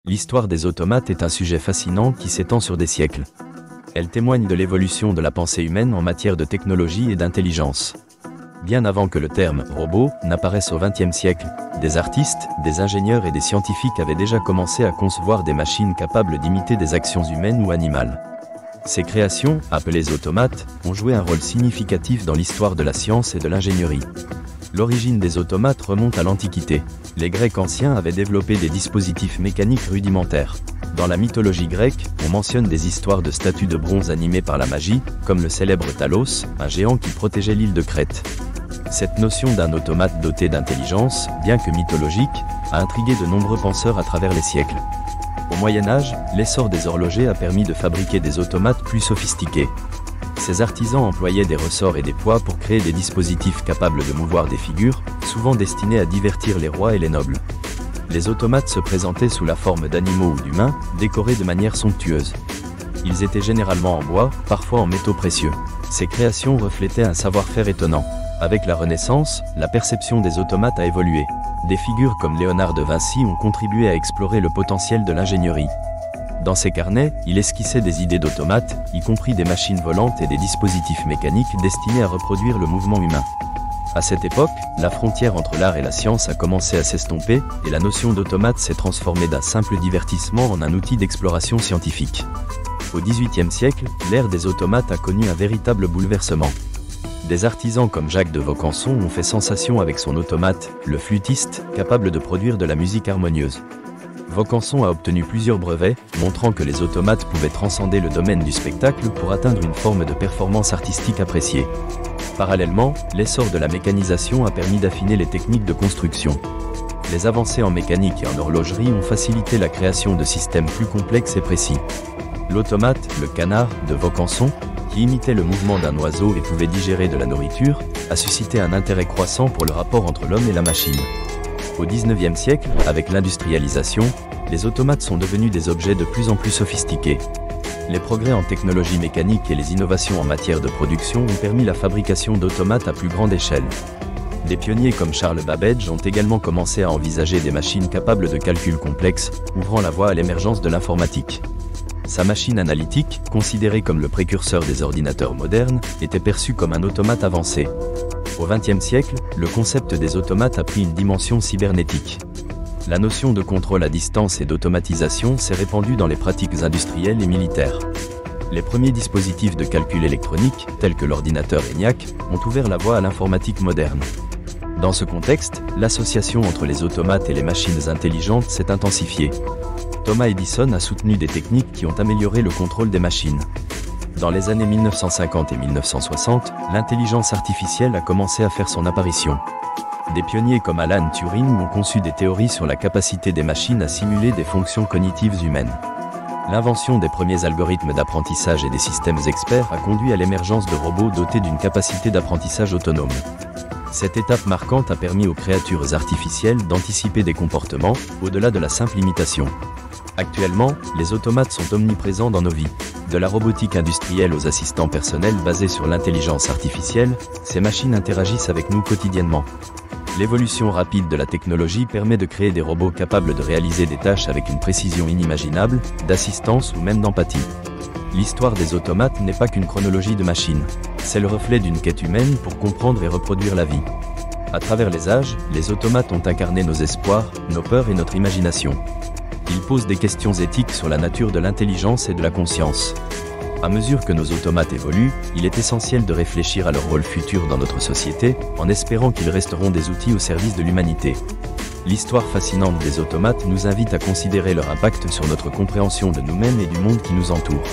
L'histoire des automates est un sujet fascinant qui s'étend sur des siècles. Elle témoigne de l'évolution de la pensée humaine en matière de technologie et d'intelligence. Bien avant que le terme « robot » n'apparaisse au XXe siècle, des artistes, des ingénieurs et des scientifiques avaient déjà commencé à concevoir des machines capables d'imiter des actions humaines ou animales. Ces créations, appelées automates, ont joué un rôle significatif dans l'histoire de la science et de l'ingénierie. L'origine des automates remonte à l'Antiquité. Les Grecs anciens avaient développé des dispositifs mécaniques rudimentaires. Dans la mythologie grecque, on mentionne des histoires de statues de bronze animées par la magie, comme le célèbre Talos, un géant qui protégeait l'île de Crète. Cette notion d'un automate doté d'intelligence, bien que mythologique, a intrigué de nombreux penseurs à travers les siècles. Au Moyen-Âge, l'essor des horlogers a permis de fabriquer des automates plus sophistiqués. Ces artisans employaient des ressorts et des poids pour créer des dispositifs capables de mouvoir des figures, souvent destinés à divertir les rois et les nobles. Les automates se présentaient sous la forme d'animaux ou d'humains, décorés de manière somptueuse. Ils étaient généralement en bois, parfois en métaux précieux. Ces créations reflétaient un savoir-faire étonnant. Avec la Renaissance, la perception des automates a évolué. Des figures comme Léonard de Vinci ont contribué à explorer le potentiel de l'ingénierie. Dans ses carnets, il esquissait des idées d'automates, y compris des machines volantes et des dispositifs mécaniques destinés à reproduire le mouvement humain. À cette époque, la frontière entre l'art et la science a commencé à s'estomper, et la notion d'automate s'est transformée d'un simple divertissement en un outil d'exploration scientifique. Au XVIIIe siècle, l'ère des automates a connu un véritable bouleversement. Des artisans comme Jacques de Vaucanson ont fait sensation avec son automate, le flûtiste, capable de produire de la musique harmonieuse. Vaucanson a obtenu plusieurs brevets, montrant que les automates pouvaient transcender le domaine du spectacle pour atteindre une forme de performance artistique appréciée. Parallèlement, l'essor de la mécanisation a permis d'affiner les techniques de construction. Les avancées en mécanique et en horlogerie ont facilité la création de systèmes plus complexes et précis. L'automate, le canard, de Vaucanson, qui imitait le mouvement d'un oiseau et pouvait digérer de la nourriture, a suscité un intérêt croissant pour le rapport entre l'homme et la machine. Au XIXe siècle, avec l'industrialisation, les automates sont devenus des objets de plus en plus sophistiqués. Les progrès en technologie mécanique et les innovations en matière de production ont permis la fabrication d'automates à plus grande échelle. Des pionniers comme Charles Babbage ont également commencé à envisager des machines capables de calculs complexes, ouvrant la voie à l'émergence de l'informatique. Sa machine analytique, considérée comme le précurseur des ordinateurs modernes, était perçue comme un automate avancé. Au XXe siècle, le concept des automates a pris une dimension cybernétique. La notion de contrôle à distance et d'automatisation s'est répandue dans les pratiques industrielles et militaires. Les premiers dispositifs de calcul électronique, tels que l'ordinateur ENIAC, ont ouvert la voie à l'informatique moderne. Dans ce contexte, l'association entre les automates et les machines intelligentes s'est intensifiée. Thomas Edison a soutenu des techniques qui ont amélioré le contrôle des machines. Dans les années 1950 et 1960, l'intelligence artificielle a commencé à faire son apparition. Des pionniers comme Alan Turing ont conçu des théories sur la capacité des machines à simuler des fonctions cognitives humaines. L'invention des premiers algorithmes d'apprentissage et des systèmes experts a conduit à l'émergence de robots dotés d'une capacité d'apprentissage autonome. Cette étape marquante a permis aux créatures artificielles d'anticiper des comportements, au-delà de la simple imitation. Actuellement, les automates sont omniprésents dans nos vies. De la robotique industrielle aux assistants personnels basés sur l'intelligence artificielle, ces machines interagissent avec nous quotidiennement. L'évolution rapide de la technologie permet de créer des robots capables de réaliser des tâches avec une précision inimaginable, d'assistance ou même d'empathie. L'histoire des automates n'est pas qu'une chronologie de machines. C'est le reflet d'une quête humaine pour comprendre et reproduire la vie. À travers les âges, les automates ont incarné nos espoirs, nos peurs et notre imagination. Ils posent des questions éthiques sur la nature de l'intelligence et de la conscience. À mesure que nos automates évoluent, il est essentiel de réfléchir à leur rôle futur dans notre société, en espérant qu'ils resteront des outils au service de l'humanité. L'histoire fascinante des automates nous invite à considérer leur impact sur notre compréhension de nous-mêmes et du monde qui nous entoure.